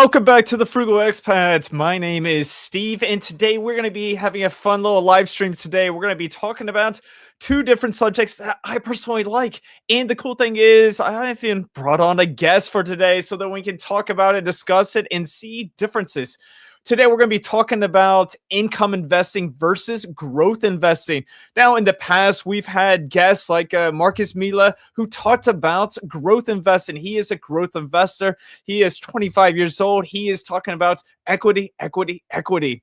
Welcome back to the Frugal Expats. My name is Steve, and today we're going to be having a fun little live stream today. We're going to be talking about two different subjects that I personally like. And the cool thing is, I have even brought on a guest for today so that we can talk about it, discuss it, and see differences. Today, we're going to be talking about income investing versus growth investing. Now, in the past, we've had guests like Marcus Mila who talked about growth investing. He is a growth investor. He is 25 years old. He is talking about equity, equity, equity.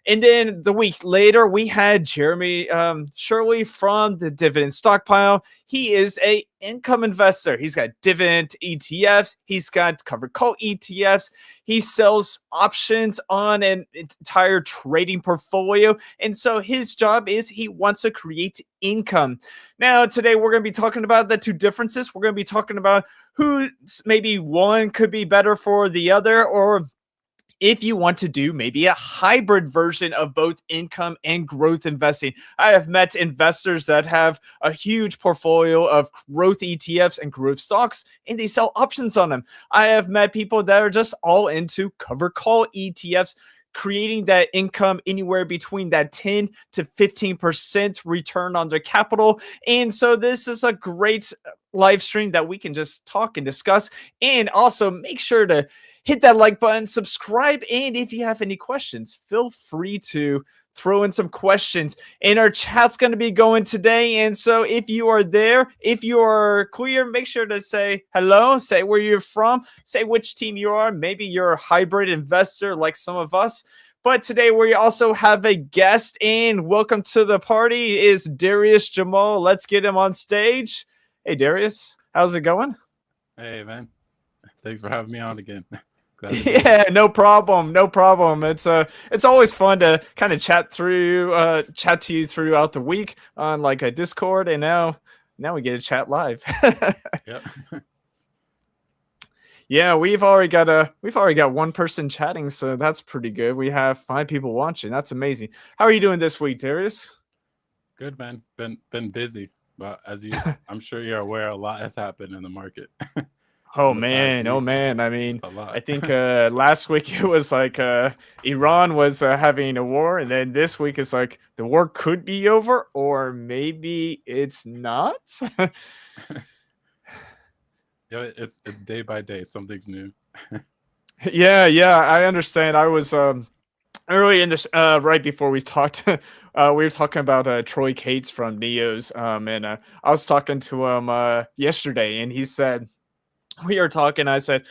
And then the week later, we had Jeremy Shirley from the Dividend Stockpile. He is a income investor. He's got dividend ETFs. He's got covered call ETFs. He sells options on an entire trading portfolio. And so his job is he wants to create income. Now, today we're going to be talking about the two differences. We're going to be talking about who maybe one could be better for the other, or if you want to do maybe a hybrid version of both income and growth investing. I have met investors that have a huge portfolio of growth ETFs and growth stocks, and they sell options on them. I have met people that are just all into cover call ETFs, creating that income anywhere between that 10 to 15% return on their capital. And so this is a great live stream that we can just talk and discuss. And also make sure to hit that like button, subscribe, and if you have any questions, feel free to throw in some questions. And our chat's going to be going today. And so if you are there, if you are clear, make sure to say hello, say where you're from, say which team you are. Maybe you're a hybrid investor like some of us. But today we also have a guest, and welcome to the party is Darius Jamal. Let's get him on stage. Hey, Darius, how's it going? Hey, man. Thanks for having me on again. Yeah, no problem. No problem. It's always fun to kind of chat to you throughout the week on like a Discord, and now we get to chat live. Yep. Yeah, we've already got one person chatting, so that's pretty good. We have 5 people watching. That's amazing. How are you doing this week, Darius? Good, man. Been busy, but I'm sure you're aware, a lot has happened in the market. Oh man. I mean, A lot. I think last week it was like Iran was having a war, and then this week it's like the war could be over, or maybe it's not. Yeah, it's day by day. Something's new. Yeah, I understand. I was early in this right before we talked. We were talking about Troy Cates from Neos, and I was talking to him yesterday, and he said. We were talking. I said,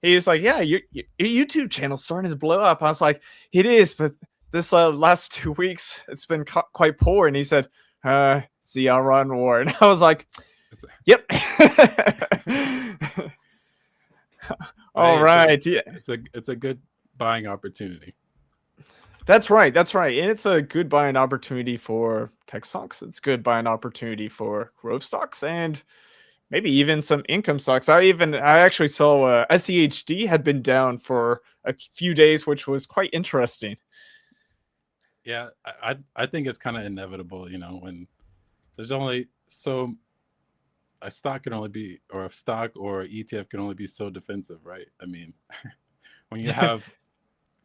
he was like, yeah, your YouTube channel's starting to blow up. I was like, it is, but this last 2 weeks, it's been quite poor. And he said, it's the Iran war. And I was like, yep. All right. Yeah. It's a good buying opportunity. That's right. And it's a good buying opportunity for tech stocks. It's a good buying opportunity for growth stocks, and maybe even some income stocks. I actually saw SEHD had been down for a few days, which was quite interesting. Yeah, I think it's kind of inevitable, when there's only a stock can only be, or a stock or ETF can only be so defensive, right? I mean, when you have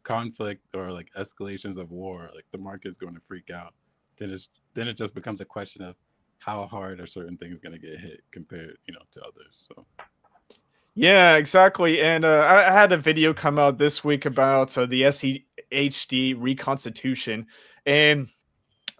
conflict or like escalations of war, like the market's going to freak out. Then it just becomes a question of how hard are certain things going to get hit compared, to others. So. Yeah, exactly. And I had a video come out this week about the SEHD reconstitution. And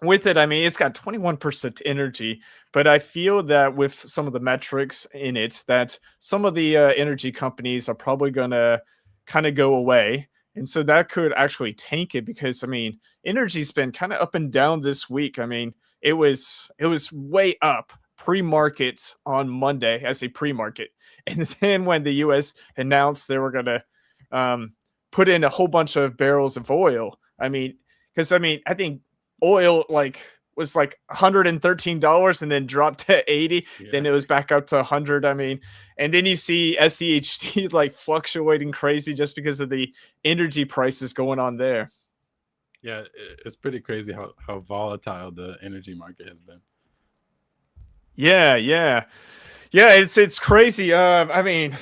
with it, I mean, it's got 21% energy, but I feel that with some of the metrics in it, that some of the energy companies are probably going to kind of go away. And so that could actually tank it because, I mean, energy's been kind of up and down this week. I mean, it was way up pre-market on Monday. I say pre-market. And then when the U.S. announced they were going to put in a whole bunch of barrels of oil, I mean, because, I mean, I think oil was like $113 and then dropped to 80. Yeah. Then it was back up to 100. I mean, and then you see SEHD like fluctuating crazy just because of the energy prices going on there. Yeah, it's pretty crazy how volatile the energy market has been. Yeah, it's crazy. I mean,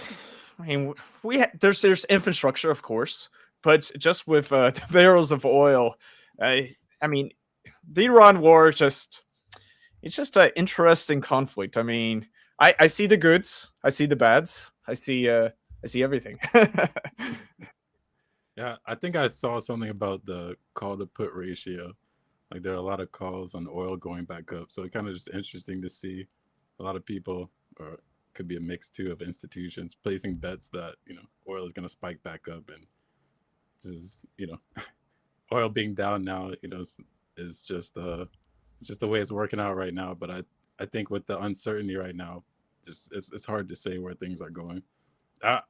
there's infrastructure, of course, but just with the barrels of oil, I mean, the Iran war it's just an interesting conflict. I mean, I see the goods, I see the bads, I see everything. Yeah, I think I saw something about the call to put ratio. Like there are a lot of calls on oil going back up, so it kind of just interesting to see a lot of people, or could be a mix too of institutions placing bets that oil is going to spike back up, and this is oil being down now, is just the way it's working out right now. But I think with the uncertainty right now, just it's hard to say where things are going.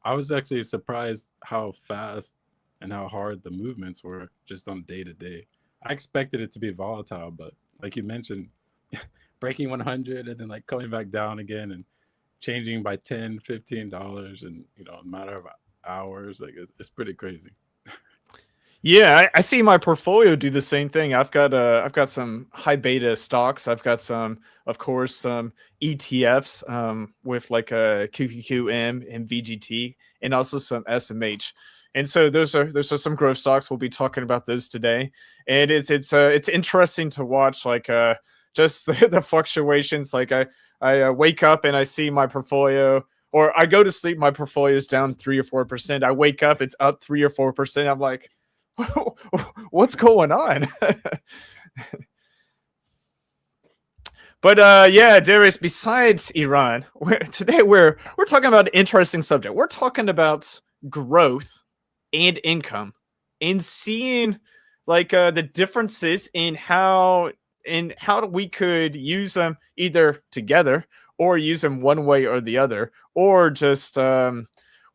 I was actually surprised how fast and how hard the movements were just on day to day. I expected it to be volatile, but like you mentioned, breaking 100 and then like coming back down again and changing by 10, $15 and a matter of hours, like it's pretty crazy. Yeah, I see my portfolio do the same thing. I've got some high beta stocks. I've got some, of course, some ETFs with like a QQM and VGT, and also some SMH. And so those are some growth stocks. We'll be talking about those today, and it's interesting to watch like just the fluctuations. Like I wake up and I see my portfolio, or I go to sleep, my portfolio is down 3 or 4%. I wake up, it's up 3 or 4%. I'm like, what's going on? But yeah, Darius, besides Iran, today we're talking about an interesting subject. We're talking about growth and income, and seeing like the differences in how we could use them either together or use them one way or the other, or just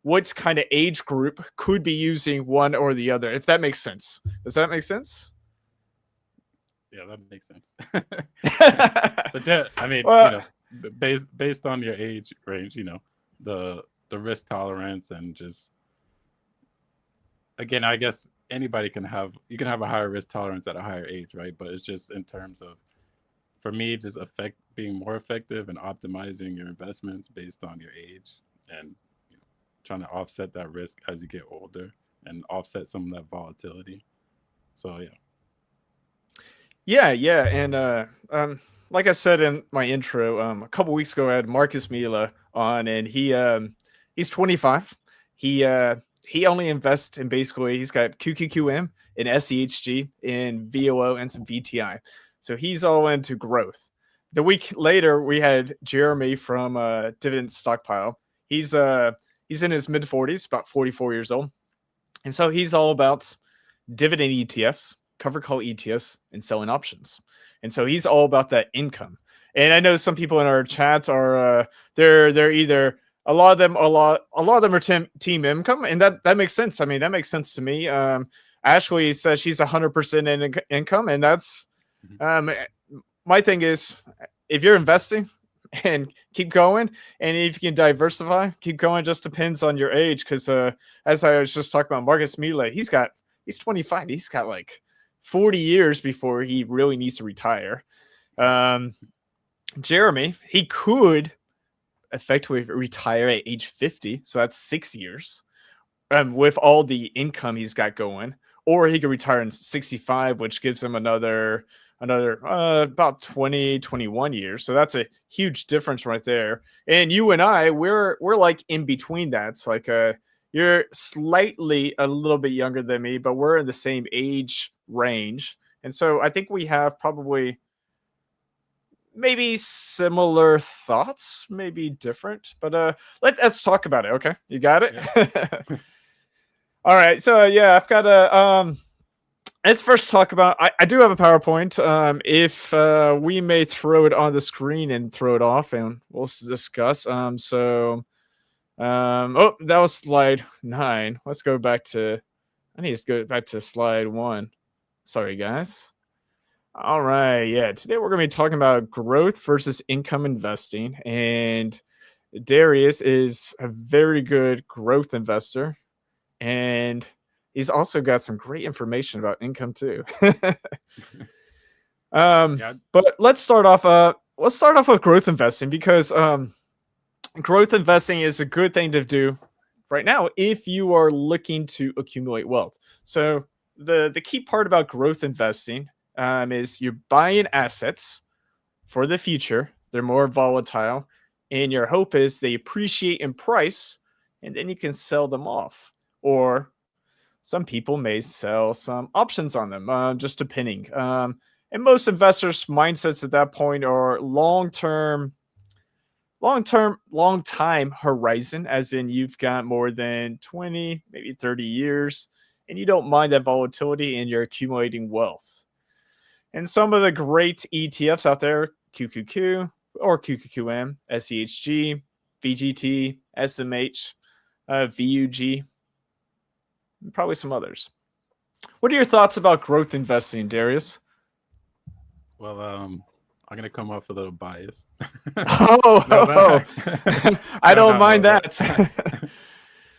what kind of age group could be using one or the other, if that makes sense. Does that make sense? Yeah, that makes sense. But I mean, Well, based on your age range, the risk tolerance, and just again, I guess anybody you can have a higher risk tolerance at a higher age, right? But it's just in terms of, for me, just being more effective and optimizing your investments based on your age, and trying to offset that risk as you get older and offset some of that volatility. So yeah, and like I said in my intro, a couple weeks ago, I had Marcus Mila on, and he's 25. He only invests in, basically, he's got QQQM and SEHG and VOO and some VTI, so he's all into growth. The week later, we had Jeremy from Dividend Stockpile. He's in his mid 40s, about 44 years old, and so he's all about dividend ETFs, cover call ETFs, and selling options. And so he's all about that income. And I know some people in our chats are they're either a lot of them are team income, and that makes sense. I mean, that makes sense to me. Ashley says she's 100% in income, and that's my thing is, if you're investing and keep going, and if you can diversify, keep going. Just depends on your age, because as I was just talking about Marcus Mille, he's 25. He's got like 40 years before he really needs to retire. Jeremy, he could effectively retire at age 50, so that's 6 years, with all the income he's got going, or he could retire in 65, which gives him another about 21 years. So that's a huge difference right there. And you and I, we're like in between that. It's like you're slightly a little bit younger than me, but we're in the same age range. And so I think we have probably maybe similar thoughts, maybe different, but let's talk about it. Okay, you got it. Yeah. All right, so yeah, I've got a let's first talk about, I do have a PowerPoint. If we may throw it on the screen and throw it off, and we'll discuss. Oh, that was slide 9. Let's go back to, I need to go back to slide 1. Sorry, guys. All right, yeah. Today we're going to be talking about growth versus income investing, and Darius is a very good growth investor, and he's also got some great information about income too. But let's start off. With growth investing, because growth investing is a good thing to do right now if you are looking to accumulate wealth. So the key part about growth investing is you're buying assets for the future. They're more volatile, and your hope is they appreciate in price, and then you can sell them off. Or some people may sell some options on them, just depending. And most investors' mindsets at that point are long time horizon, as in you've got more than 20, maybe 30 years, and you don't mind that volatility and you're accumulating wealth. And some of the great ETFs out there, QQQ or QQQM, SEHG, VGT, SMH, VUG, and probably some others. What are your thoughts about growth investing, Darius? Well, I'm gonna come off a little biased. Oh, No, but I don't no, mind but that.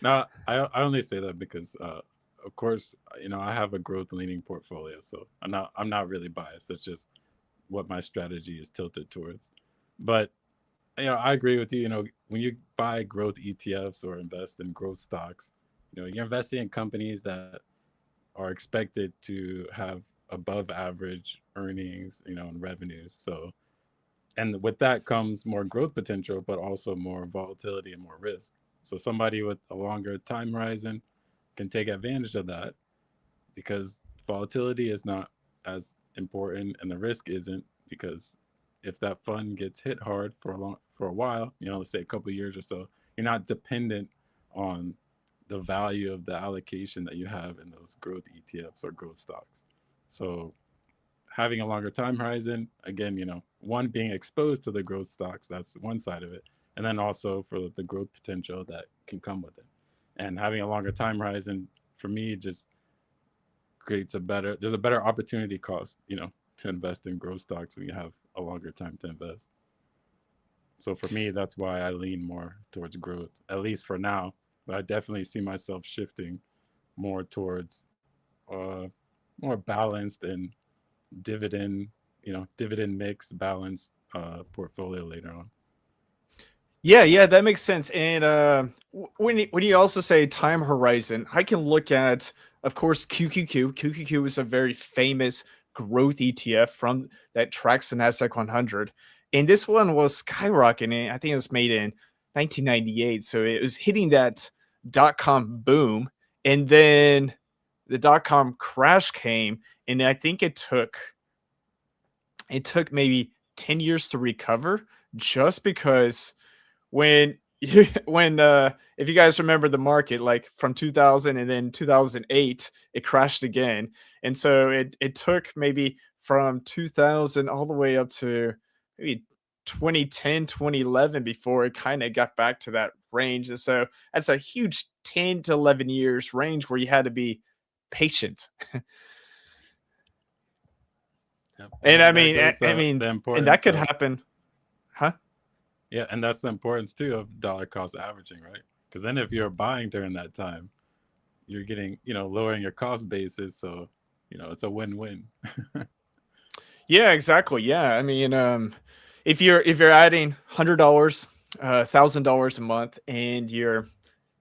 no, I only say that because, of course, I have a growth leaning portfolio, so I'm not really biased. It's just what my strategy is tilted towards. But I agree with you. When you buy growth ETFs or invest in growth stocks, you're investing in companies that are expected to have above average earnings, and revenues. So, and with that comes more growth potential, but also more volatility and more risk. So somebody with a longer time horizon can take advantage of that because volatility is not as important and the risk isn't, because if that fund gets hit hard for a while, let's say a couple of years or so, you're not dependent on the value of the allocation that you have in those growth ETFs or growth stocks. So having a longer time horizon, again, one, being exposed to the growth stocks, that's one side of it. And then also for the growth potential that can come with it. And having a longer time horizon, for me, just there's a better opportunity cost, to invest in growth stocks when you have a longer time to invest. So for me, that's why I lean more towards growth, at least for now. But I definitely see myself shifting more towards uh, more balanced and dividend, dividend mix balanced portfolio later on. Yeah, that makes sense. And when you also say time horizon, I can look at, of course, QQQ. QQQ is a very famous growth ETF from that tracks the Nasdaq 100, and this one was skyrocketing. I think it was made in 1998, so it was hitting that dot com boom, and then the dot com crash came, and I think it took maybe 10 years to recover, just because when when if you guys remember the market, like from 2000 and then 2008, it crashed again. And so it took maybe from 2000 all the way up to maybe 2010, 2011 before it kind of got back to that range. And so that's a huge 10 to 11 years range where you had to be patient. Yep. And I And that mean, goes I the mean, and that importance could of, happen, huh? yeah, and that's the importance too of dollar cost averaging, right? Because then if you're buying during that time, you're getting, lowering your cost basis. So, it's a win-win. Yeah, exactly. Yeah, I mean, if you're adding $100, $1,000 a month, and you're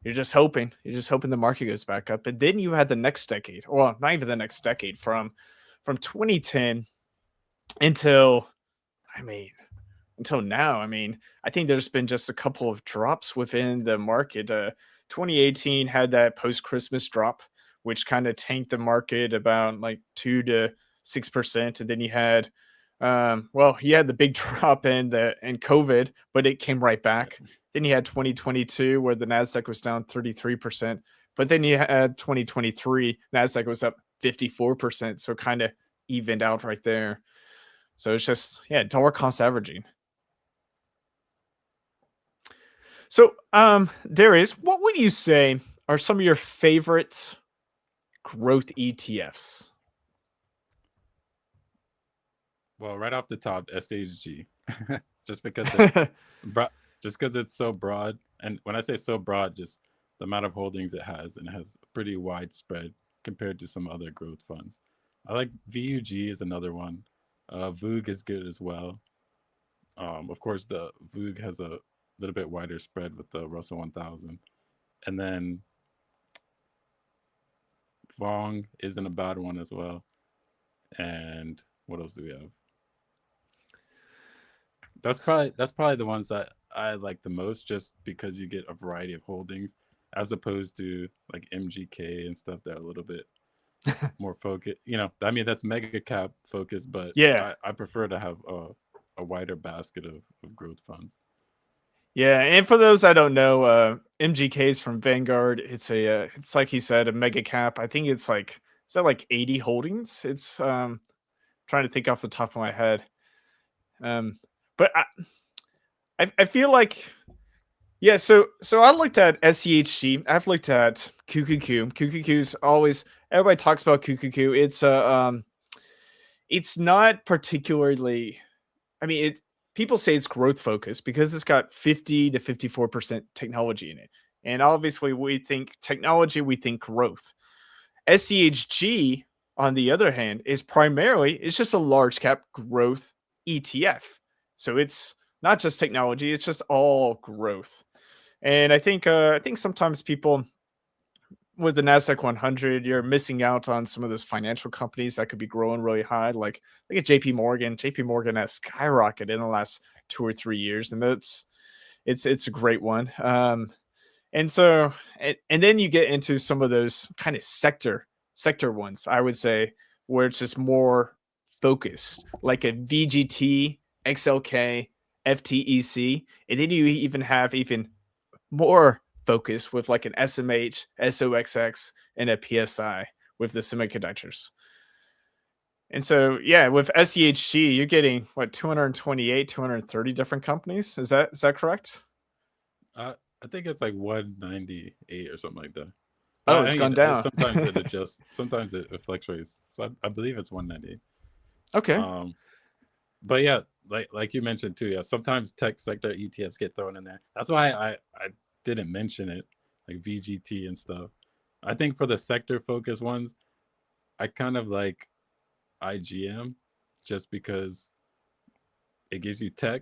just hoping the market goes back up, and then you had the next decade, well, not even the next decade, from 2010 until, I mean, until now. I mean, I think there's been just a couple of drops within the market. 2018 had that post Christmas drop, which kind of tanked the market about like 2 to 6%, and then you had the big drop in COVID, but it came right Yeah. back. Then you had 2022 where the Nasdaq was down 33%, but then you had 2023 Nasdaq was up 54%, so kind of evened out right there. So it's just, yeah, dollar cost averaging. So, Darius, what would you say are some of your favorite growth ETFs? Well, right off the top, SHG, just because it's bro- just because it's so broad. And when I say so broad, just the amount of holdings it has, and it has a pretty wide spread compared to some other growth funds. I like VUG is another one. VUG is good as well. Of course, the VUG has a little bit wider spread with the Russell 1000. And then Vong isn't a bad one as well. And what else do we have? That's probably the ones that I like the most, just because you get a variety of holdings as opposed to like MGK and stuff that are a little bit more focused. I mean that's mega cap focused, but Yeah. I prefer to have a wider basket of growth funds. Yeah, and for those I don't know, MGK is from Vanguard. It's like he said, a mega cap. I think it's like, is that like 80 holdings? It's trying to think off the top of my head. Um, but I feel like, yeah. So I looked at SCHG. I've looked at QQQ. QQQ's always, everybody talks about QQQ. It's not particularly. I mean, people say it's growth focused because it's got 50 to 54% technology in it. And obviously, we think technology, we think growth. SCHG, on the other hand, it's just a large cap growth ETF. So it's not just technology, it's just all growth. And I think sometimes people with the Nasdaq 100, you're missing out on some of those financial companies that could be growing really high, like a JP Morgan. JP Morgan has skyrocketed in the last 2 or 3 years, and it's a great one. And so and then you get into some of those kind of sector ones, I would say, where it's just more focused, like a VGT, XLK, FTEC, and then you even have even more focus with like an SMH, SOXX, and a PSI with the semiconductors. And so, yeah, with SEHG, you're getting what, 228, 230 different companies. Is that correct? I think it's like 198 or something like that. Oh, But I it's mean, gone down. sometimes it adjusts. Sometimes it fluctuates. So I believe it's 198. Okay. Um, but yeah, like you mentioned too. Yeah, sometimes tech sector ETFs get thrown in there. That's why I didn't mention it, like VGT and stuff. I think for the sector focused ones, I kind of like IGM, just because it gives you tech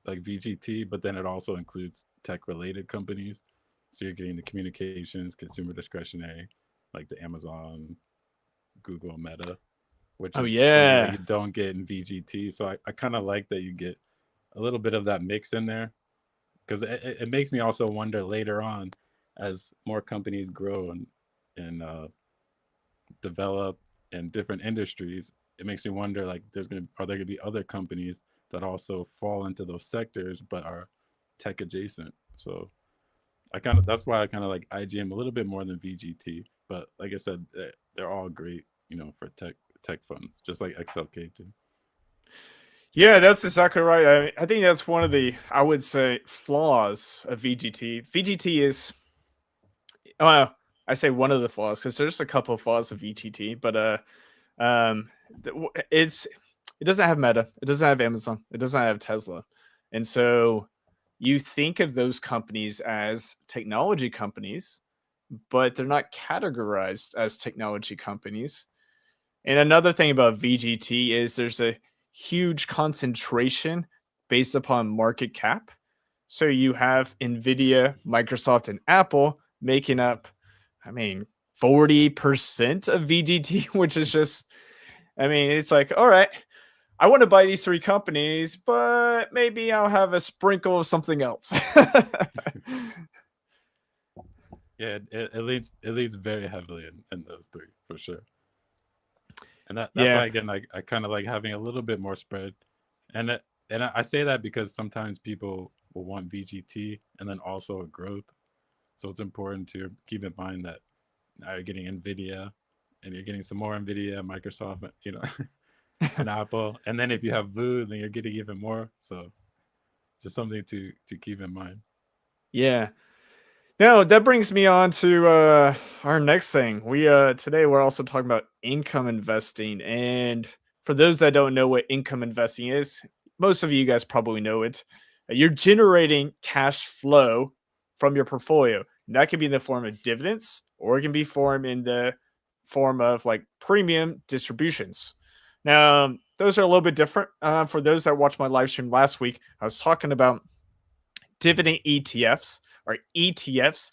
like VGT, but then it also includes tech related companies. So you're getting the communications, consumer discretionary, like the Amazon, Google, Meta, which Oh is something that yeah. you don't get in VGT. So I kind of like that you get a little bit of that mix in there, because it makes me also wonder later on, as more companies grow and develop in different industries. It makes me wonder, like, are there gonna be other companies that also fall into those sectors but are tech adjacent? So that's why I kind of like IGM a little bit more than VGT. But like I said, they're all great, for tech funds, just like XLK too. Yeah, that's exactly right. I think that's one of the, I would say, flaws of VGT. VGT is, well, I say one of the flaws because there's a couple of flaws of VGT, but um, it's it doesn't have Meta, it doesn't have Amazon, it doesn't have Tesla, and so you think of those companies as technology companies, but they're not categorized as technology companies. And another thing about VGT is there's a huge concentration based upon market cap. So you have Nvidia, Microsoft, and Apple making up, I mean, 40% of VGT, which is just, I mean, it's like, all right, I want to buy these three companies, but maybe I'll have a sprinkle of something else. Yeah, it leads very heavily in those three for sure. And that's Yeah. why, again, I kind of like having a little bit more spread. And I say that because sometimes people will want VGT and then also a growth. So it's important to keep in mind that now you're getting Nvidia and you're getting some more Nvidia, Microsoft, and Apple. And then if you have VU, then you're getting even more. So just something to keep in mind. Yeah. Now that brings me on to our next thing. Today we're also talking about income investing, and for those that don't know what income investing is, most of you guys probably know it. You're generating cash flow from your portfolio. And that can be in the form of dividends, or it can be form in the form of like premium distributions. Now, those are a little bit different. For those that watched my live stream last week, I was talking about dividend ETFs or ETFs.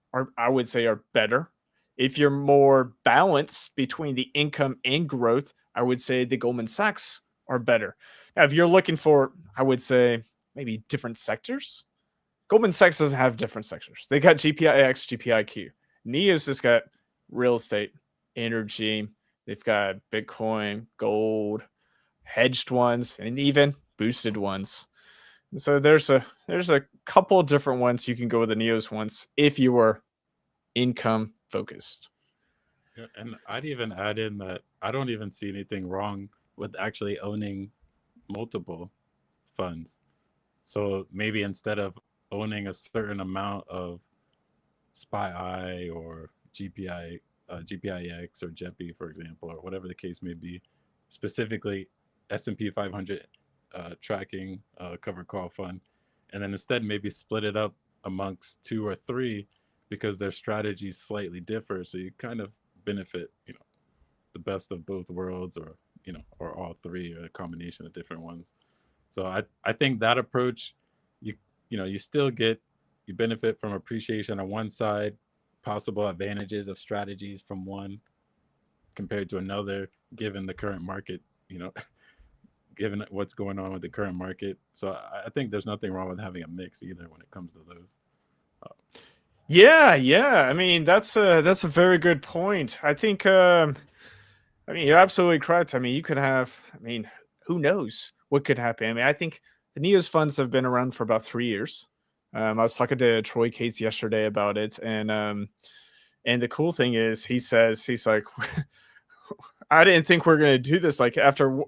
are, I would say, are better. If you're more balanced between the income and growth, I would say the Goldman Sachs are better. Now, if you're looking for, I would say, maybe different sectors, Goldman Sachs doesn't have different sectors. They got GPIX, GPIQ. Neos has got real estate, energy. They've got Bitcoin, gold, hedged ones, and even boosted ones. So there's a couple different ones you can go with the Neos ones if you were income focused. Yeah, and I'd even add in that I don't even see anything wrong with actually owning multiple funds. So maybe instead of owning a certain amount of SPY or GPI, GPIX or JEPI, for example, or whatever the case may be, specifically S&P 500 tracking covered call fund, and then instead maybe split it up amongst two or three because their strategies slightly differ. So you kind of benefit, the best of both worlds, or or all three, or a combination of different ones. So I think that approach, you you still you benefit from appreciation on one side, possible advantages of strategies from one compared to another, given the current market, given what's going on with the current market. So I think there's nothing wrong with having a mix either when it comes to those. Yeah, yeah. I mean, that's a very good point. I think I mean, you're absolutely correct. I mean, you could have, I mean, who knows what could happen? I mean, I think the Neos funds have been around for about 3 years. I was talking to Troy Cates yesterday about it, and the cool thing is, he's like, I didn't think we are gonna do this. Like after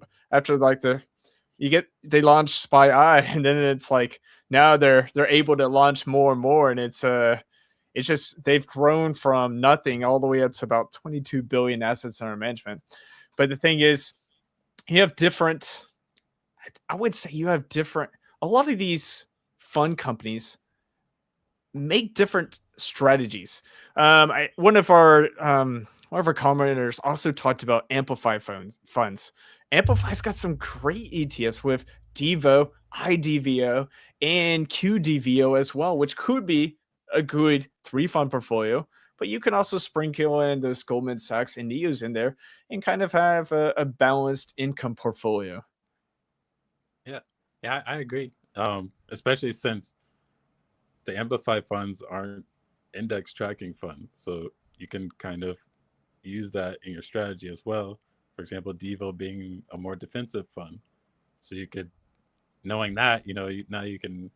like they launch Spy Eye, and then it's like now they're able to launch more and more, and it's just they've grown from nothing all the way up to about 22 billion assets under management. But the thing is, you have different, I would say you have different, a lot of these fund companies make different strategies. One of our commenters also talked about Amplify funds. Amplify's got some great ETFs with Devo, IDVO, and QDVO as well, which could be a good 3 fund portfolio. But you can also sprinkle in those Goldman Sachs and Neos in there and kind of have a balanced income portfolio. Yeah, yeah, I agree. Especially since the Amplify funds aren't index tracking funds, so you can kind of use that in your strategy as well. For example, Devo being a more defensive fund, so you could, knowing that, now you can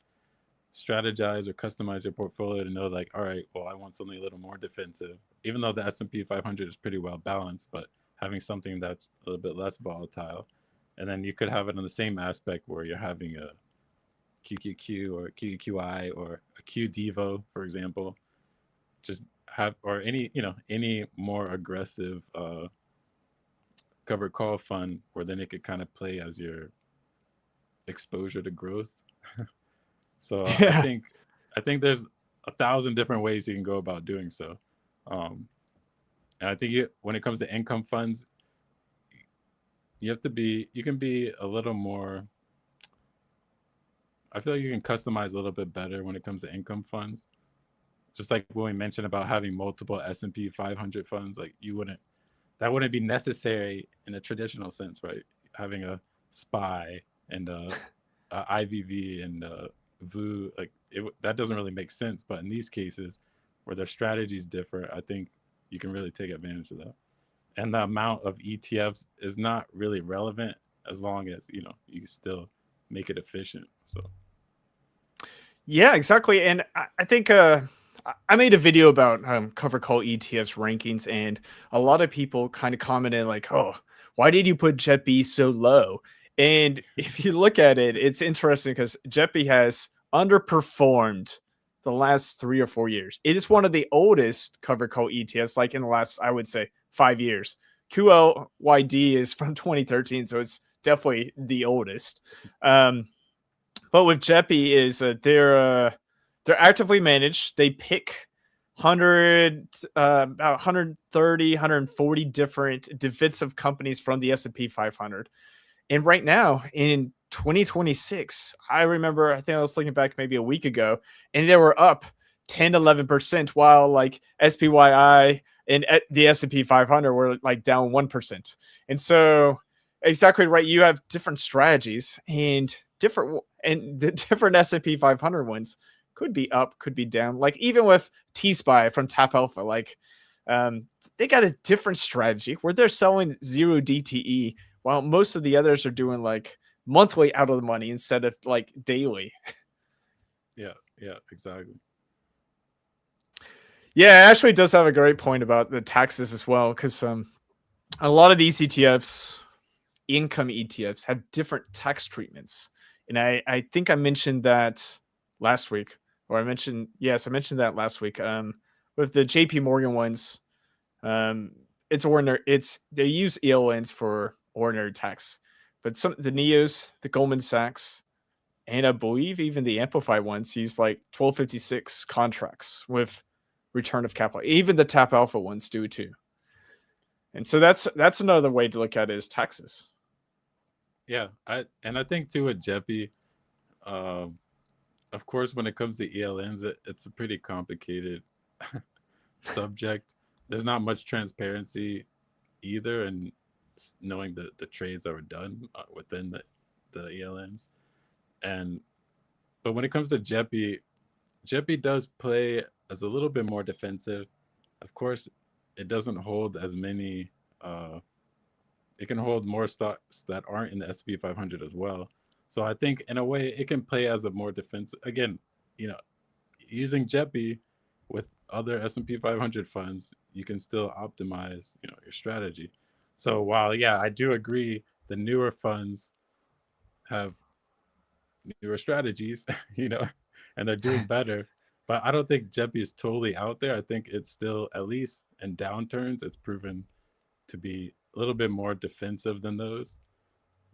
strategize or customize your portfolio to know, like, all right, well, I want something a little more defensive, even though the S&P 500 is pretty well balanced, but having something that's a little bit less volatile. And then you could have it on the same aspect where you're having a QQQ or qqqi or a QDevo, for example, just have, or any more aggressive covered call fund, where then it could kind of play as your exposure to growth. So Yeah. I think there's 1,000 different ways you can go about doing so. And I think when it comes to income funds, you can be a little more, I feel like you can customize a little bit better when it comes to income funds. Just like when we mentioned about having multiple S&P 500 funds, like that wouldn't be necessary in a traditional sense, right? Having a SPY and a IVV and VU, like that doesn't really make sense. But in these cases where their strategies differ, I think you can really take advantage of that. And the amount of ETFs is not really relevant as long as you still make it efficient. So Yeah, exactly. And I think I made a video about cover call ETFs rankings, and a lot of people kind of commented like, "Oh, why did you put JetB so low?" And if you look at it, it's interesting because JetB has underperformed the last 3 or 4 years. It is one of the oldest cover call ETFs, like in the last, I would say, 5 years. QLYD is from 2013, so it's definitely the oldest. But with JEPI is they're actively managed. They pick 100 about 130, 140 different defensive companies from the S&P 500. And right now in 2026, I remember, I think I was looking back maybe a week ago, and they were up 10, 11%, while like SPYI and the S&P 500 were like down 1%. And so exactly right, you have different strategies and the different S&P 500 ones could be up, could be down. Like even with T-Spy from Tap Alpha, like um, they got a different strategy where they're selling 0 DTE while most of the others are doing like monthly out of the money instead of like daily. Yeah, yeah, exactly. Yeah, Ashley does have a great point about the taxes as well, because a lot of these ETFs, income ETFs, have different tax treatments. And I think I mentioned that last week, or I mentioned that last week. With the JP Morgan ones, um, they use ELNs for ordinary tax, but some the Neos, the Goldman Sachs, and I believe even the Amplify ones use like 1256 contracts with return of capital. Even the Tap Alpha ones do too. And so that's another way to look at it is taxes. Yeah, I think too with JEPI, um, of course, when it comes to ELNs, it's a pretty complicated subject. There's not much transparency either, and knowing the trades that were done within the ELNs. And but when it comes to JEPI, JEPI does play as a little bit more defensive. Of course, it doesn't hold as many. It can hold more stocks that aren't in the S&P 500 as well. So I think in a way it can play as a more defensive. Again, you know, using JEPI with other S&P 500 funds, you can still optimize, your strategy. So while yeah, I do agree, the newer funds have newer strategies, and they're doing better. But I don't think JEPI is totally out there. I think it's still, at least in downturns, it's proven to be a little bit more defensive than those.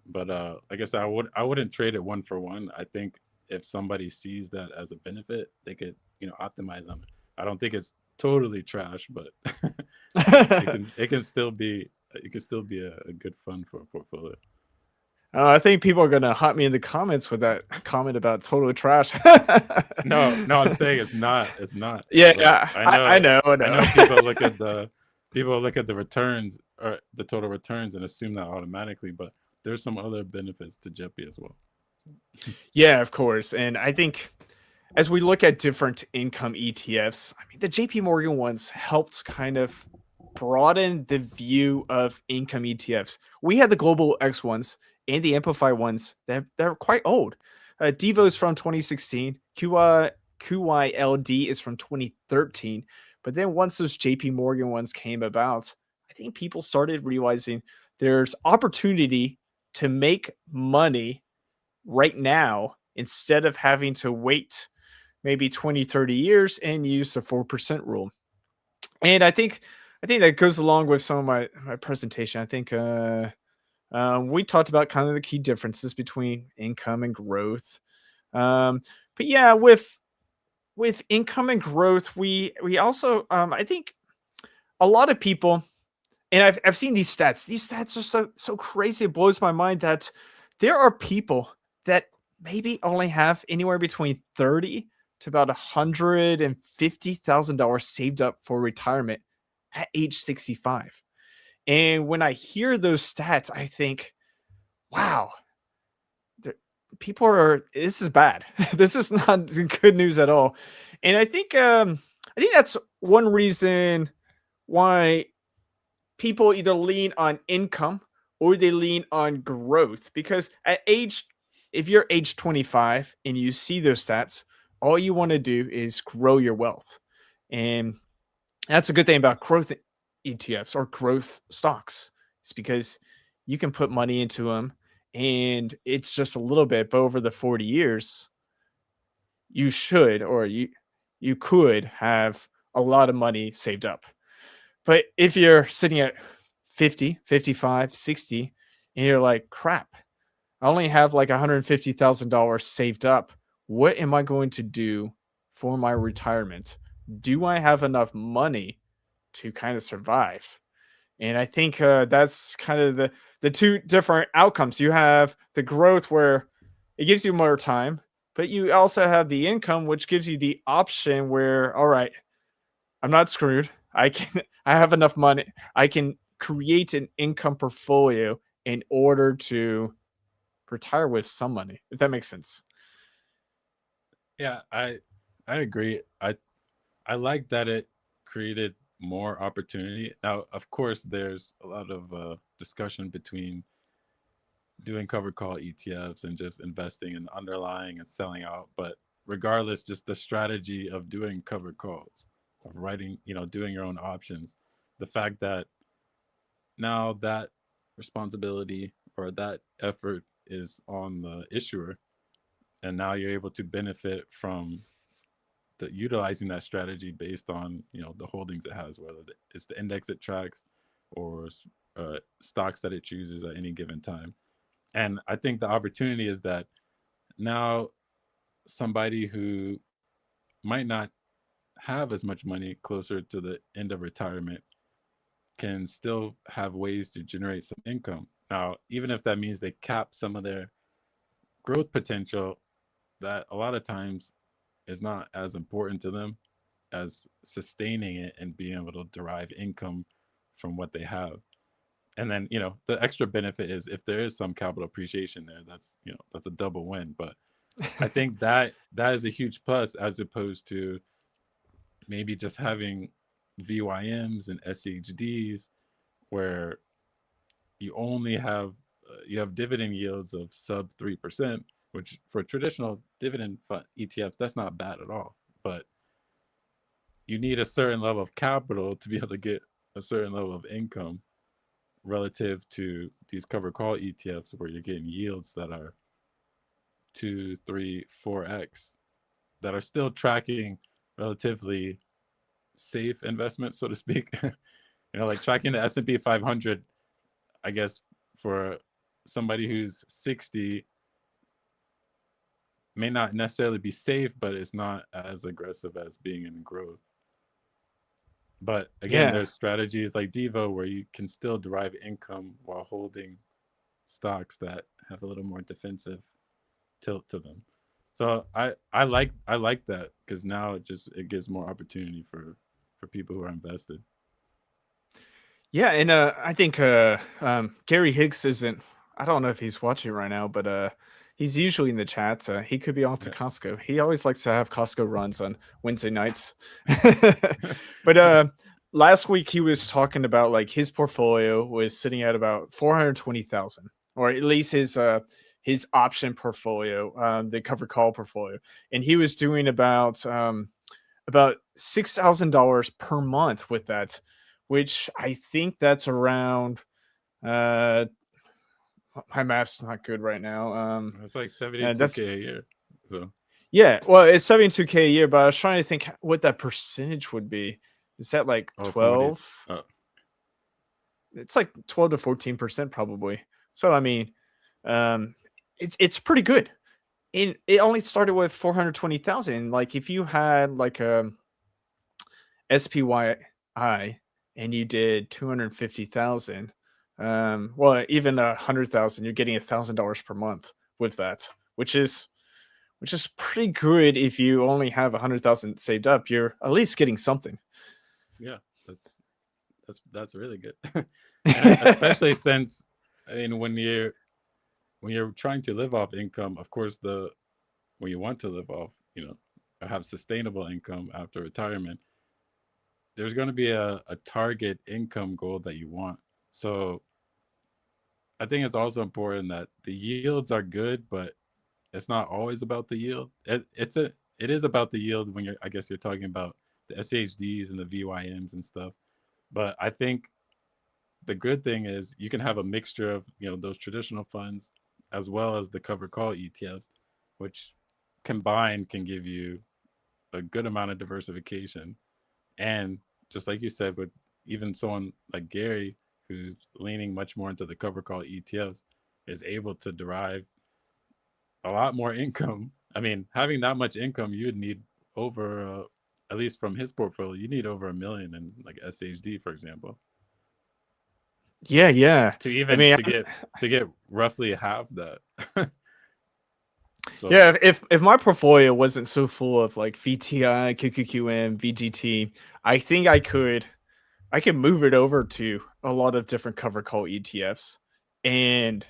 But I guess I wouldn't trade it one for one. I think if somebody sees that as a benefit, they could optimize on it. I don't think it's totally trash, but it can still be a good fund for a portfolio. I think people are gonna haunt me in the comments with that comment about totally trash. No, no, I'm saying it's not. It's not. Yeah, Like I know, I I know. know people look at the returns or the total returns and assume that automatically, but there's some other benefits to JEPI as well. Yeah, of course. And I think as we look at different income ETFs, I mean, the JP Morgan ones helped kind of broaden the view of income ETFs. We had the Global X ones and the Amplify ones they're quite old. Devo's from 2016, QYLD is from 2013. But then once those JP Morgan ones came about, I think people started realizing there's opportunity to make money right now instead of having to wait maybe 20, 30 years and use the 4% rule. And I think that goes along with some of my presentation. I think we talked about kind of the key differences between income and growth. But yeah, with income and growth, we also I think a lot of people, and I've seen these stats. These stats are so crazy. It blows my mind that there are people that maybe only have anywhere between 30 to about $150,000 saved up for retirement at age 65. And when I hear those stats, I think, wow, people are this is bad. This is not good news at all. And I think that's one reason why people either lean on income or they lean on growth, because if you're age 25 and you see those stats, all you want to do is grow your wealth. And that's a good thing about growth ETFs or growth stocks. It's because you can put money into them and it's just a little bit, but over the 40 years, you should or you could have a lot of money saved up. But if you're sitting at 50, 55, 60, and you're like, crap, I only have like $150,000 saved up. What am I going to do for my retirement? Do I have enough money to kind of survive? And I think that's kind of the two different outcomes. You have the growth where it gives you more time, but you also have the income, which gives you the option where, all right, I'm not screwed. I have enough money. I can create an income portfolio in order to retire with some money, if that makes sense. Yeah, I agree. I like that it created more opportunity. Now, of course, there's a lot of discussion between doing covered call ETFs and just investing in underlying and selling out. But regardless, just the strategy of doing covered calls, of writing, doing your own options, the fact that now that responsibility or that effort is on the issuer, and now you're able to benefit from utilizing that strategy based on the holdings it has, whether it's the index it tracks or stocks that it chooses at any given time. And I think the opportunity is that now somebody who might not have as much money closer to the end of retirement can still have ways to generate some income. Now, even if that means they cap some of their growth potential, that a lot of times is not as important to them as sustaining it and being able to derive income from what they have. And then, the extra benefit is if there is some capital appreciation there, that's a double win. But I think that is a huge plus as opposed to maybe just having VYMs and SHDs where you have dividend yields of sub 3%, which for traditional dividend fund ETFs, that's not bad at all. But you need a certain level of capital to be able to get a certain level of income relative to these covered call ETFs where you're getting yields that are 2, 3, 4x that are still tracking relatively safe investments, so to speak. Like tracking the S&P 500, I guess for somebody who's 60 may not necessarily be safe, but it's not as aggressive as being in growth. But again, Yeah. there's strategies like Devo where you can still derive income while holding stocks that have a little more defensive tilt to them. So I like that because now it gives more opportunity for people who are invested. Yeah, and I think Gary Hicks isn't. I don't know if he's watching right now, but he's usually in the chat. He could be off to Yeah. Costco. He always likes to have Costco runs on Wednesday nights. But last week he was talking about like his portfolio was sitting at about 420,000, or at least his option portfolio, the covered call portfolio, and he was doing about $6,000 per month with that, which I think that's around. Uh, my math's not good right now. It's like That's 72K a year. So yeah. Well, it's 72K a year, but I was trying to think what that percentage would be. Is that like from what he's 12? It's like 12 to 14% probably. So I mean, um, it's pretty good. And it only started with 420,000. Like if you had like a SPYI and you did 250,000, well, even 100,000, you're getting $1,000 per month with that, which is pretty good. If you only have 100,000 saved up, you're at least getting something. yeah, that's really good. And especially since I mean when you're trying to live off income, of course the when you want to live off, have sustainable income after retirement, there's going to be a target income goal that you want. So I think it's also important that the yields are good, but it's not always about the yield. It is about the yield when I guess you're talking about the SHDs and the VYMs and stuff. But I think the good thing is you can have a mixture of those traditional funds as well as the covered call ETFs, which combined can give you a good amount of diversification. And just like you said, with even someone like Gary, who's leaning much more into the covered call ETFs, is able to derive a lot more income. I mean, having that much income, you would need over, at least from his portfolio, you need over 1 million in like SHD, for example, Yeah, yeah. to I even mean, to get roughly half that. So Yeah, if my portfolio wasn't so full of like VTI, QQQM, VGT, I think I could move it over to a lot of different covered call ETFs. And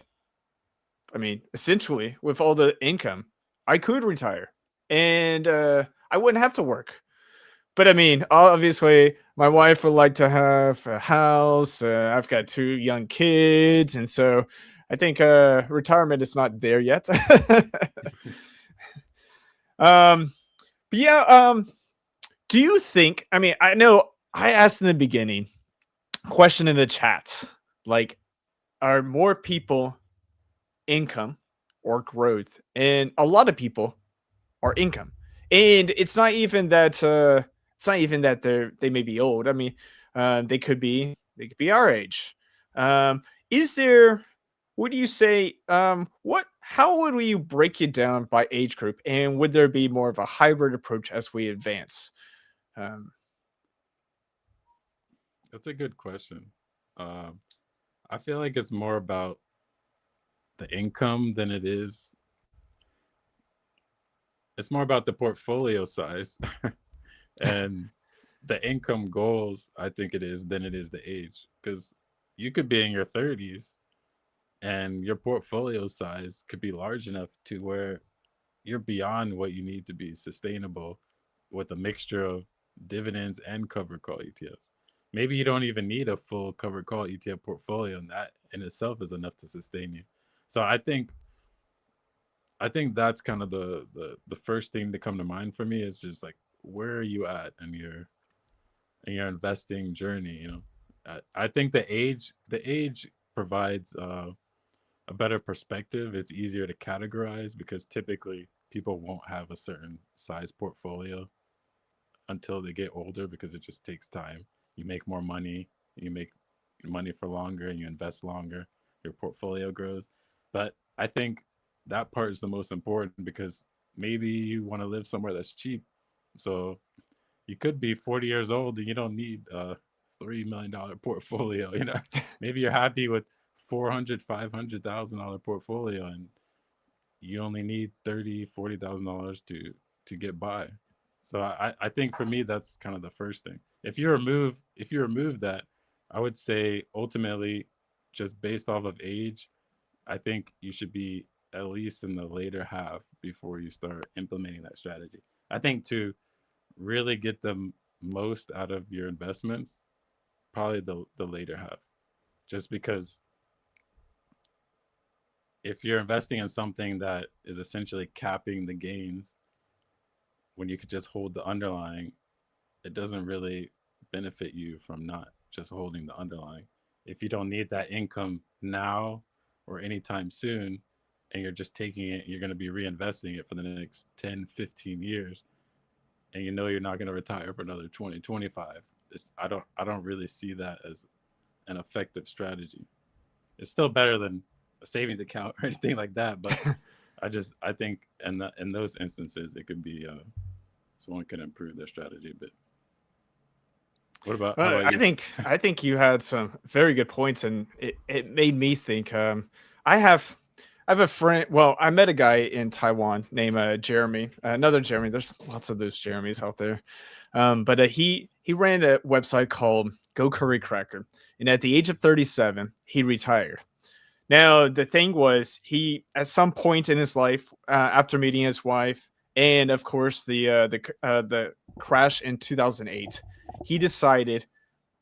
I mean, essentially, with all the income, I could retire and I wouldn't have to work. But I mean, obviously, my wife would like to have a house. I've got two young kids. And so I think retirement is not there yet. um, but yeah, do you think, I mean, I know I asked in the beginning, question in the chat, like, are more people income or growth? And a lot of people are income. And it's not even that they may be old. I mean, they could be our age. Um, is there what do you say? What how would we break it down by age group? And would there be more of a hybrid approach as we advance? Um, that's a good question. Um, I feel like it's more about the income than it is. It's more about the portfolio size and the income goals. I think it is than it is the age, because you could be in your 30s and your portfolio size could be large enough to where you're beyond what you need to be sustainable with a mixture of dividends and covered call ETFs. Maybe you don't even need a full covered call ETF portfolio, and that in itself is enough to sustain you. So I think that's kind of the first thing to come to mind for me is just like, where are you at in your investing journey? I think the age provides a better perspective. It's easier to categorize because typically people won't have a certain size portfolio until they get older because it just takes time. You make more money, you make money for longer, and you invest longer. Your portfolio grows. But I think that part is the most important because maybe you want to live somewhere that's cheap. So you could be 40 years old and you don't need a $3 million portfolio. Maybe you're happy with 400, $500,000 portfolio, and you only need 30, $40,000 to get by. So I think for me that's kind of the first thing. If you remove that, I would say ultimately, just based off of age, I think you should be at least in the later half before you start implementing that strategy. I think to really get the most out of your investments, probably the later half. Just because if you're investing in something that is essentially capping the gains when you could just hold the underlying, it doesn't really benefit you from not just holding the underlying. If you don't need that income now or anytime soon, and you're just taking it, you're going to be reinvesting it for the next 10, 15 years, and you know you're not going to retire for another 20, 25. I don't really see that as an effective strategy. It's still better than a savings account or anything like that, but I think in those instances it could be someone can improve their strategy a bit. How about you? I think you had some very good points, and it made me think. I have a friend. Well, I met a guy in Taiwan named Jeremy. Another Jeremy. There's lots of those Jeremys out there. But he ran a website called Go Curry Cracker, and at the age of 37, he retired. Now, the thing was, he at some point in his life, after meeting his wife, and of course the crash in 2008, he decided,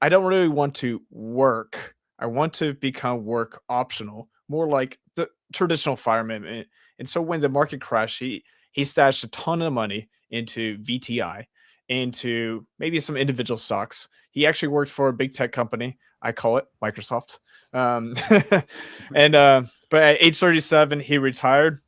I don't really want to work. I want to become work optional, more like the traditional fireman. And so when the market crashed, he stashed a ton of money into VTI, into maybe some individual stocks. He actually worked for a big tech company. I call it Microsoft. Um, and but at age 37, he retired,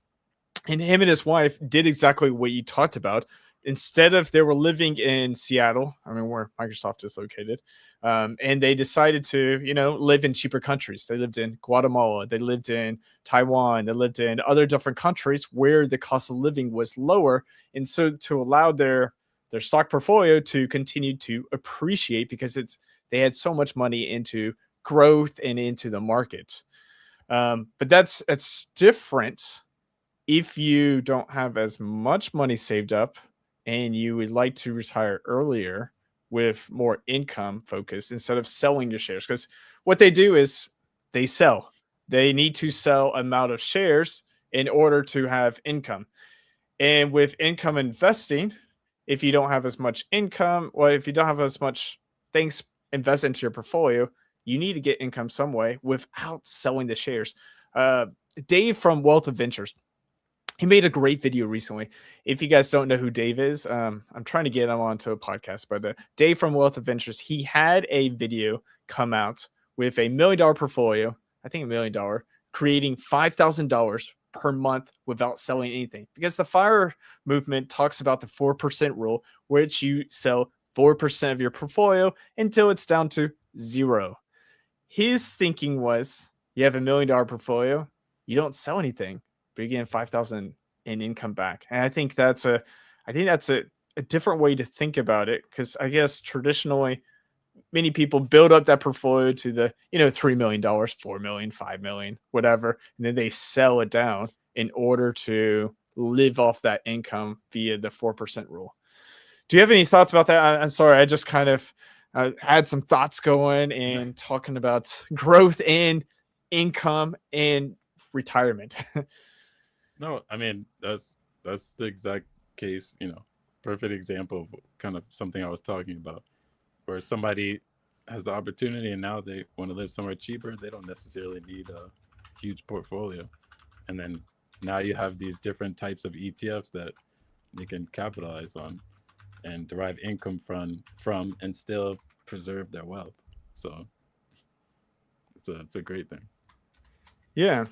and him and his wife did exactly what you talked about. Instead of they were living in Seattle, I mean where Microsoft is located, and they decided to live in cheaper countries. They lived in Guatemala, they lived in Taiwan, they lived in other different countries where the cost of living was lower, and so to allow their stock portfolio to continue to appreciate because they had so much money into growth and into the market. But that's different if you don't have as much money saved up and you would like to retire earlier with more income focus instead of selling your shares, because what they do is they sell. They need to sell amount of shares in order to have income. And with income investing, if you don't have as much income, or if you don't have as much things invested into your portfolio, you need to get income some way without selling the shares. Uh, Dave from Wealth Adventures, he made a great video recently. If you guys don't know who Dave is, I'm trying to get him onto a podcast, but Dave from Wealth Adventures, he had a video come out with $1 million portfolio, I think $1 million, creating $5,000 per month without selling anything. Because the FIRE movement talks about the 4% rule, which you sell 4% of your portfolio until it's down to zero. His thinking was you have $1 million portfolio, you don't sell anything, but you get 5,000 in income back. And I think that's a different way to think about it, because I guess traditionally many people build up that portfolio to the $3 million, $4 million, $5 million, whatever, and then they sell it down in order to live off that income via the 4% rule. Do you have any thoughts about that? I'm sorry, I just kind of had some thoughts going and talking about growth and income and retirement. No, I mean that's the exact case, perfect example of kind of something I was talking about, where somebody has the opportunity and now they want to live somewhere cheaper. They don't necessarily need a huge portfolio, and then now you have these different types of ETFs that they can capitalize on and derive income from and still preserve their wealth. So it's a great thing. Yeah.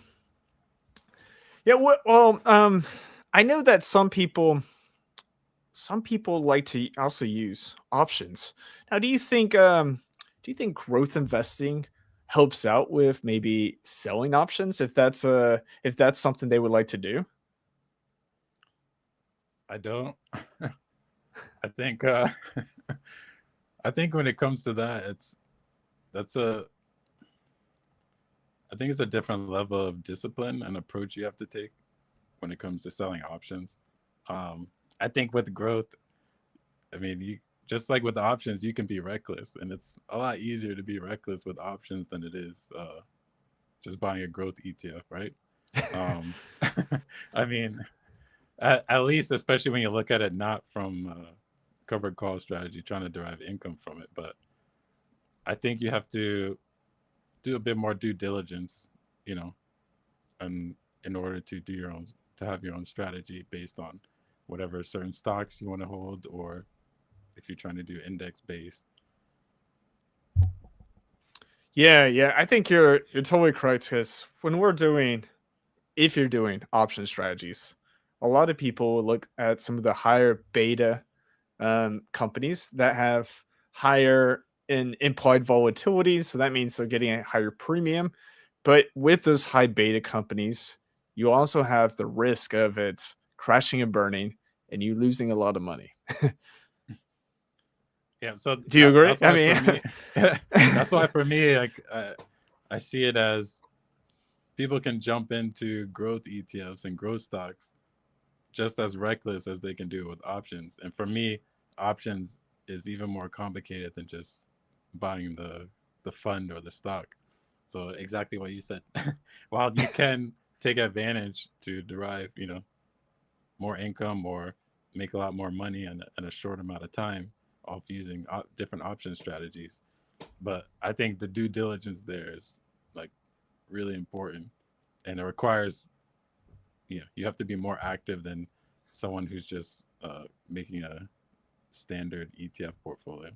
Yeah. Well, I know that some people like to also use options. Now, do you think growth investing helps out with maybe selling options if that's something they would like to do? I don't. I think I think when it comes to that, that's a I think it's a different level of discipline and approach you have to take when it comes to selling options. Um, I think with growth, I mean, you just like with options, you can be reckless, and it's a lot easier to be reckless with options than it is just buying a growth ETF, right? Um, I mean, at least, especially when you look at it not from covered call strategy, trying to derive income from it, but I think you have to do a bit more due diligence, you know, and in order to do your own to have your own strategy based on whatever certain stocks you want to hold, or if you're trying to do index based. Yeah, yeah. I think you're totally correct, because if you're doing option strategies, a lot of people will look at some of the higher beta companies that have higher in implied volatility. So that means they're getting a higher premium. But with those high beta companies, you also have the risk of it crashing and burning and you losing a lot of money. Yeah, so Do you agree? that's I why for mean, me, that's why for me, like I see it as people can jump into growth ETFs and growth stocks just as reckless as they can do with options. And for me, options is even more complicated than just buying the fund or the stock. So exactly what you said. While you can take advantage to derive, more income or make a lot more money in a short amount of time off using different option strategies. But I think the due diligence there is like really important, and it requires you have to be more active than someone who's just making a standard ETF portfolio.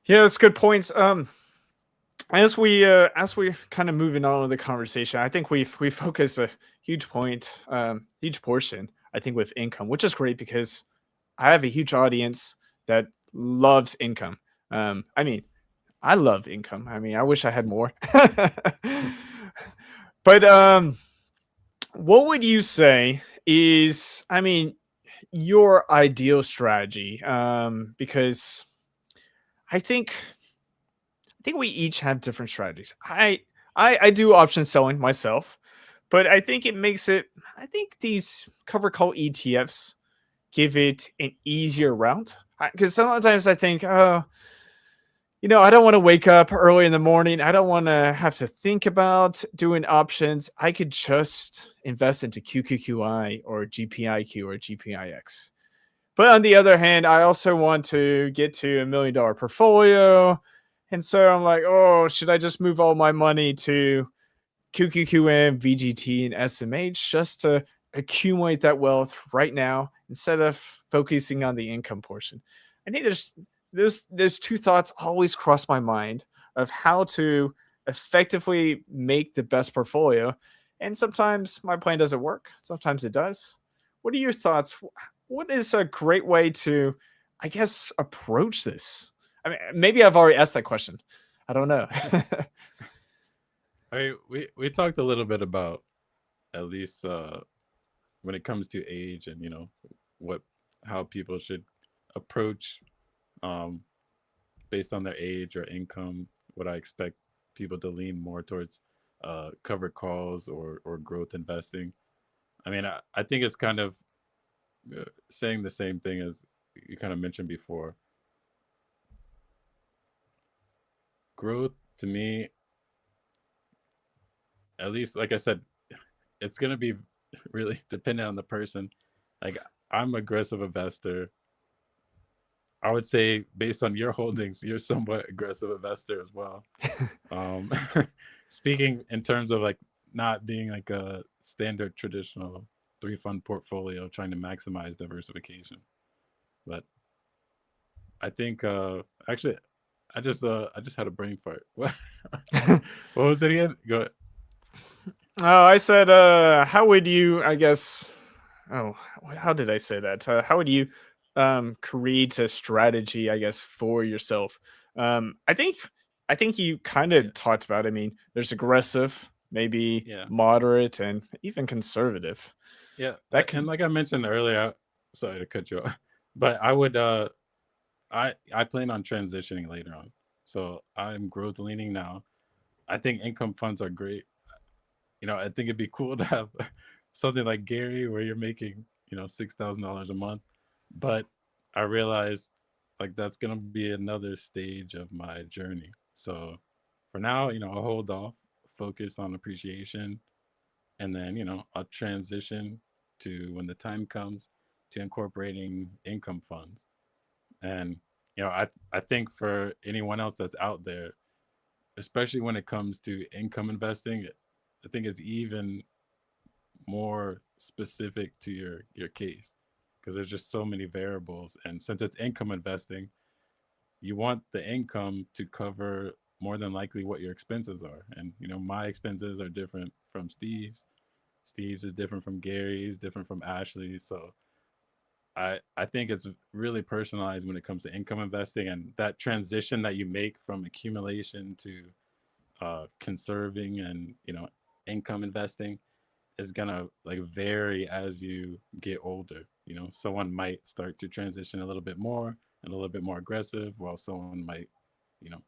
yeah, that's good points. As we kind of moving on with the conversation, I think we focus a huge portion, I think, with income, which is great because I have a huge audience that loves income. I mean, I love income. I mean, I wish I had more. But what would you say is, I mean, your ideal strategy? Because I think I think we each have different strategies. I do option selling myself. But I think it makes it. I think these cover call ETFs give it an easier route. Because sometimes I think, oh, I don't want to wake up early in the morning. I don't want to have to think about doing options. I could just invest into qqqi or GPIQ or GPIX. But on the other hand, I also want to get to $1 million portfolio. And so I'm like, oh, should I just move all my money to QQQM, VGT, and SMH just to accumulate that wealth right now instead of focusing on the income portion? I think there's two thoughts always cross my mind of how to effectively make the best portfolio. And sometimes my plan doesn't work. Sometimes it does. What are your thoughts? What is a great way to, I guess, approach this? I mean, maybe I've already asked that question. I don't know. I mean, we talked a little bit about at least when it comes to age and what how people should approach um, based on their age or income. What I expect people to lean more towards covered calls or growth investing. I mean, I think it's kind of saying the same thing as you kind of mentioned before. Growth to me, at least, like I said, it's gonna be really dependent on the person. Like I'm aggressive investor. I would say based on your holdings, you're somewhat aggressive investor as well. Um, speaking in terms of like not being like a standard traditional three fund portfolio, trying to maximize diversification. But I think actually I just had a brain fart. What was it again? Go. Oh, I said, how would you, I guess, oh, how did I say that? How would you create a strategy, I guess, for yourself? I think you kind Yeah, of talked about, I mean, there's aggressive, maybe yeah, moderate, and even conservative. yeah. That And can like I mentioned earlier, sorry to cut you off, but I would I plan on transitioning later on. So I'm growth leaning now. I think income funds are great. I think it'd be cool to have something like Gary where you're making, $6,000 a month. But I realized like that's gonna be another stage of my journey. So for now, I'll hold off, focus on appreciation, and then, I'll transition to when the time comes to incorporating income funds. And I think for anyone else that's out there, especially when it comes to income investing, I think it's even more specific to your case because there's just so many variables. And since it's income investing, you want the income to cover more than likely what your expenses are. And my expenses are different from Steve's. Steve's is different from Gary's, different from Ashley's. So I think it's really personalized when it comes to income investing, and that transition that you make from accumulation to conserving and income investing is gonna like vary as you get older. Someone might start to transition a little bit more and a little bit more aggressive, while someone might, you know,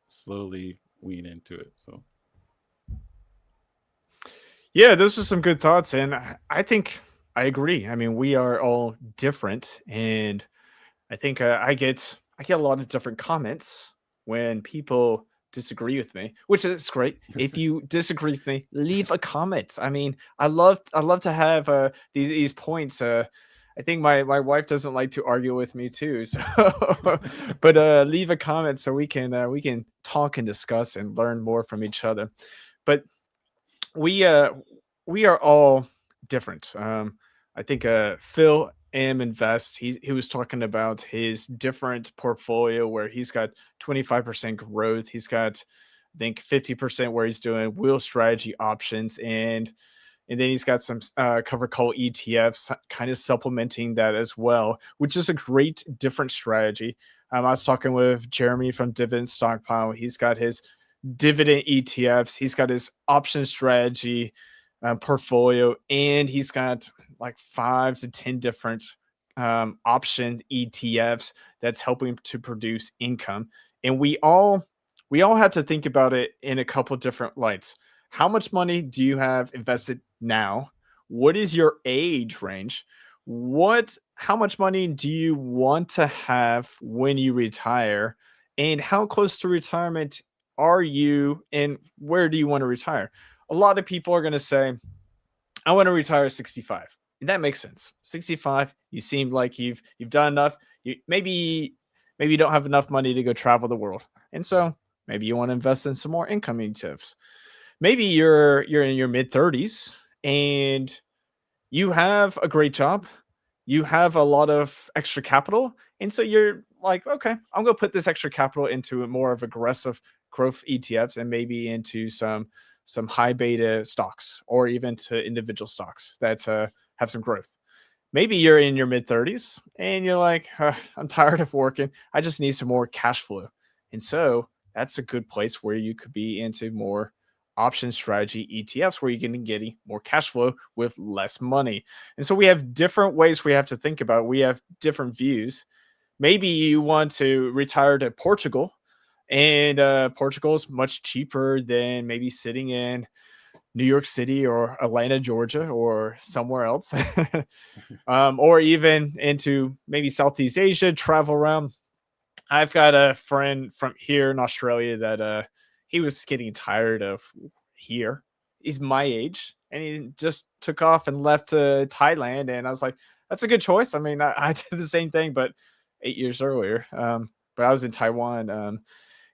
slowly wean into it. So Yeah, those are some good thoughts, and I think I agree. I mean, we are all different, and I think I get a lot of different comments when people disagree with me, which is great. If you disagree with me, leave a comment. I mean, I love to have these points. I think my wife doesn't like to argue with me too. So, but leave a comment so we can talk and discuss and learn more from each other. But we uh we are all different. I think Phil M Invest, he was talking about his different portfolio where he's got 25% growth. He's got I think 50% where he's doing wheel strategy options, and then he's got some cover call ETFs kind of supplementing that as well, which is a great different strategy. I was talking with Jeremy from Dividend Stockpile. He's got his dividend ETFs. He's got his option strategy portfolio, and he's got like 5 to 10 different option ETFs that's helping to produce income. And we all have to think about it in a couple different lights. how much money do you have invested now? What is your age range? How much money do you want to have when you retire? And how close to retirement are you, and where do you want to retire? A lot of people are going to say, I want to retire at 65. And that makes sense. 65, you seem like you've done enough. Maybe you don't have enough money to go travel the world. And so maybe you want to invest in some more income ETFs. Maybe you're in your mid 30s and you have a great job. You have a lot of extra capital. And so you're like, okay, I'm going to put this extra capital into a more of aggressive growth ETFs and maybe into some high beta stocks or even to individual stocks that have some growth. Maybe you're in your mid 30s and you're like, I'm tired of working. I just need some more cash flow. And so that's a good place where you could be into more option strategy ETFs where you're going to get more cash flow with less money. And so we have different ways we have to think about it. We have different views. Maybe you want to retire to Portugal, and Portugal is much cheaper than maybe sitting in New York City or Atlanta, Georgia, or somewhere else, or even into maybe Southeast Asia, travel around. I've got a friend from here in Australia that he was getting tired of here. He's my age, and he just took off and left to Thailand. And I was like, that's a good choice. I mean, I did the same thing, but 8 years earlier. But I was in Taiwan.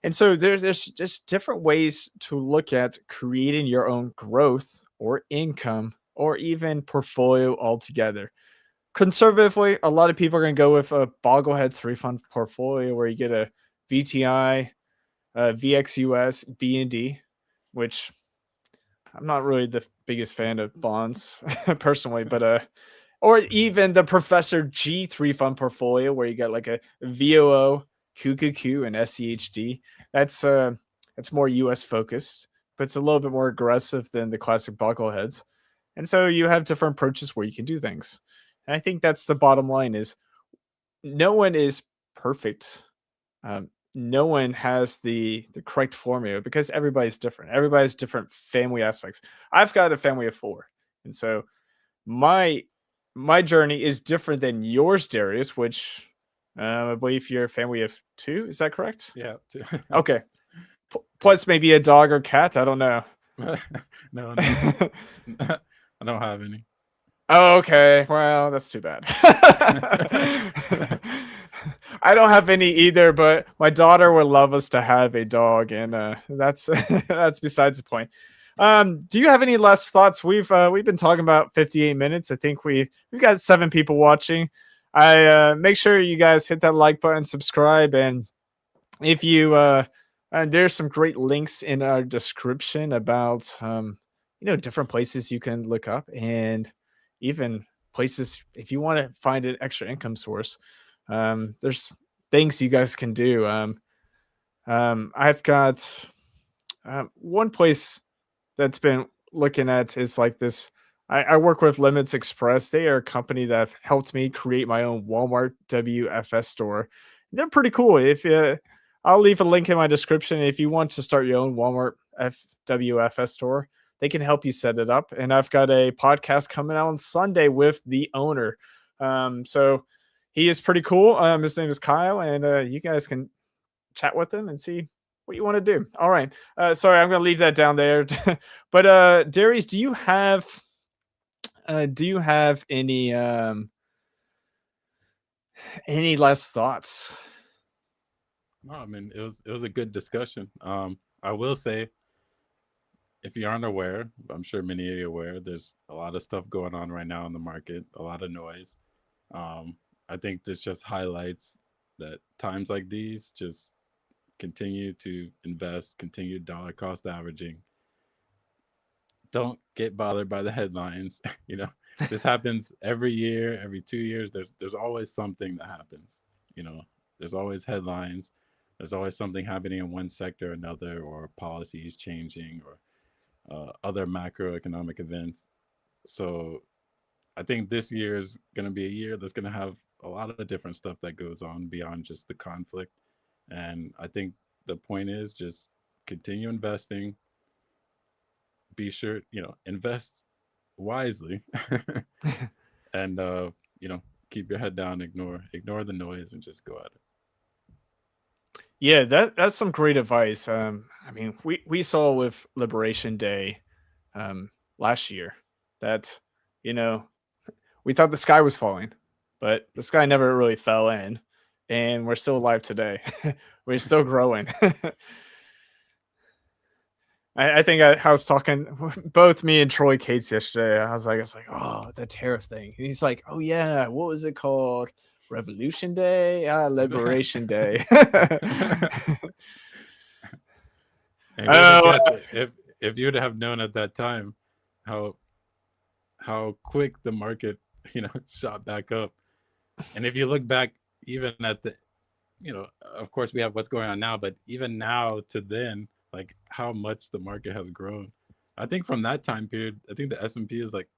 And so there's just different ways to look at creating your own growth or income or even portfolio altogether. Conservatively, a lot of people are going to go with a Boggleheads 3 fund portfolio where you get a VTI, VXUS, BND, which I'm not really the biggest fan of bonds personally, but or even the Professor G 3 fund portfolio where you got like a VOO, qqqi, and SEHD. That's more US focused, but it's a little bit more aggressive than the classic Boggleheads. And so you have different approaches where you can do things. And I think that's the bottom line is no one is perfect. No one has the correct formula because everybody's different. Everybody's different family aspects. I've got a family of 4. And so my my journey is different than yours, Darius, which I believe you're a family of 2. Is that correct? Yeah. Okay. Yeah. Plus maybe a dog or cat. I don't know. No, I don't have any. Oh, okay. Well, that's too bad. I don't have any either, but my daughter would love us to have a dog, and that's that's besides the point. Do you have any last thoughts? We've been talking about 58 minutes. I think we've got 7 people watching. I make sure you guys hit that like button, subscribe, and if you there's some great links in our description about different places you can look up and even places if you want to find an extra income source. There's things you guys can do. I've got one place that's been looking at is like this. I work with Limits Express. They are a company that helped me create my own Walmart WFS store. They're pretty cool. If I'll leave a link in my description if you want to start your own Walmart WFS store. They can help you set it up. And I've got a podcast coming out on Sunday with the owner. So he is pretty cool. His name is Kyle, and you guys can chat with him and see what you want to do. All right. Sorry, I'm going to leave that down there. But Darius, do you have any last thoughts? No, I mean it was a good discussion. I will say, if you aren't aware, I'm sure many of you are aware, there's a lot of stuff going on right now in the market, a lot of noise. I think this just highlights that times like these just continue to invest, continue dollar cost averaging. Don't get bothered by the headlines. you know, this happens every year, every 2 years. There's always something that happens. You know, there's always headlines. There's always something happening in one sector or another, or policies changing, or other macroeconomic events. So I think this year is going to be a year that's going to have a lot of different stuff that goes on beyond just the conflict. And I think the point is just continue investing, be sure, invest wisely and keep your head down, ignore the noise and just go at it. Yeah, that's some great advice. I mean, we saw with Liberation Day last year that, you know, we thought the sky was falling, but the sky never really fell in, and we're still alive today. We're still growing. I think I was talking both me and Troy Cates yesterday. I was like, oh, the tariff thing. And he's like, oh yeah, what was it called? Revolution Day, Liberation Day. And who would have Oh, guessed it if you'd have known at that time how quick the market, shot back up. And if you look back even at the, of course we have what's going on now, but even now to then, like how much the market has grown. I think from that time period, I think the S&P is like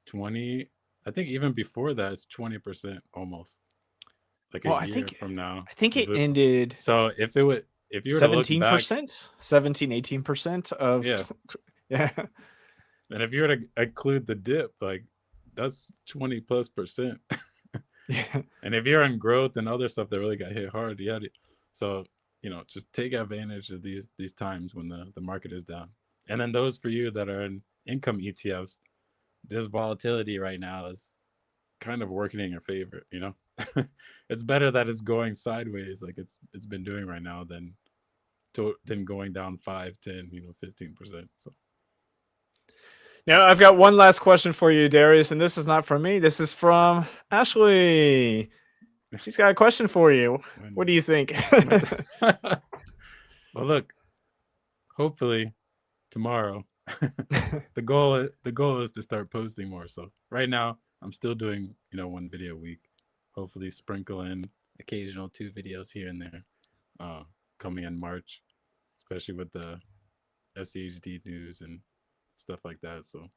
20. I think even before that, it's 20% almost. Like a well, year from now. I think it ended So if you were to look back, 17%, 17, 18% of yeah, yeah. and if you were to include the dip, like that's 20+%. Yeah. And if you're in growth and other stuff that really got hit hard, so just take advantage of these times when the market is down. And then those for you that are in income ETFs, this volatility right now is kind of working in your favor. It's better that it's going sideways like it's been doing right now than going down 5, 10, 15%. So Now I've got one last question for you, Darius, and this is not from me. This is from Ashley. She's got a question for you. What do you think? well, look, hopefully tomorrow the goal is to start posting more. So right now I'm still doing one video a week. Hopefully sprinkle in occasional 2 videos here and there coming in March, especially with the SCHD news and stuff like that. So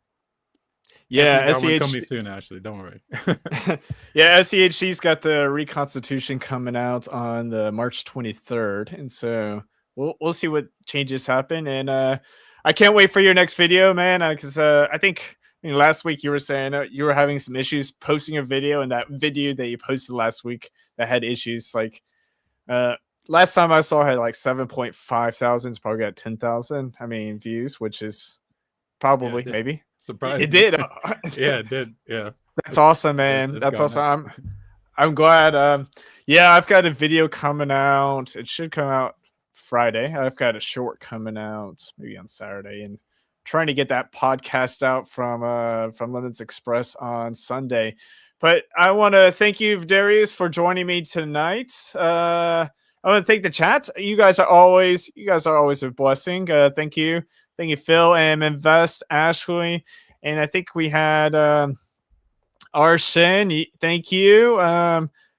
yeah, got one coming soon, Ashley. Don't worry. Yeah, SCHD's got the Reconstitution coming out on the March 23rd, and so we'll see what changes happen. And I can't wait for your next video, man, because I think last week you were saying you were having some issues posting a video, and that video that you posted last week that had issues. Like last time I saw it had like 7.5 thousand. It's probably got 10,000. I mean views, which is probably maybe. Surprised. It did. Yeah, it did. Yeah. That's awesome, man. That's awesome. I'm glad. Yeah, I've got a video coming out. It should come out Friday. I've got a short coming out maybe on Saturday, and trying to get that podcast out from Lemons Express on Sunday. But I want to thank you, Darius, for joining me tonight. I want to thank the chat. You guys are always a blessing. Thank you, Phil and Invest Ashley, and I think we had Arshin. Thank you.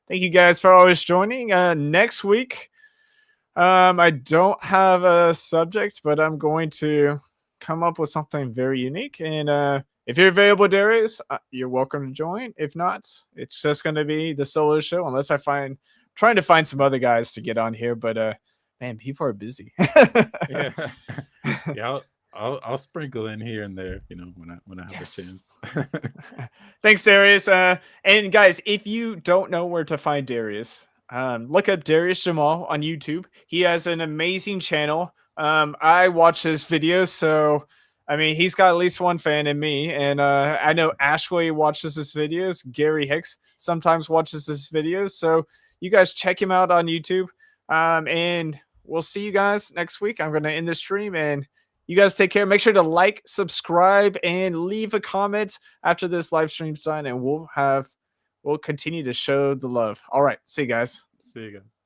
Thank you guys for always joining. Next week, I don't have a subject, but I'm going to come up with something very unique. And if you're available, Darius, you're welcome to join. If not, it's just going to be the solo show, unless trying to find some other guys to get on here. But man, people are busy. Yeah, I'll sprinkle in here and there, when I have a chance. Thanks, Darius. And guys, if you don't know where to find Darius, look up Darius Jamal on YouTube. He has an amazing channel. I watch his videos, so I mean, he's got at least one fan in me. And I know Ashley watches his videos. Gary Hicks sometimes watches his videos. So you guys check him out on YouTube. And we'll see you guys next week. I'm going to end the stream, and you guys take care. Make sure to like, subscribe, and leave a comment after this live stream's done, and we'll continue to show the love. All right. See you guys. See you guys.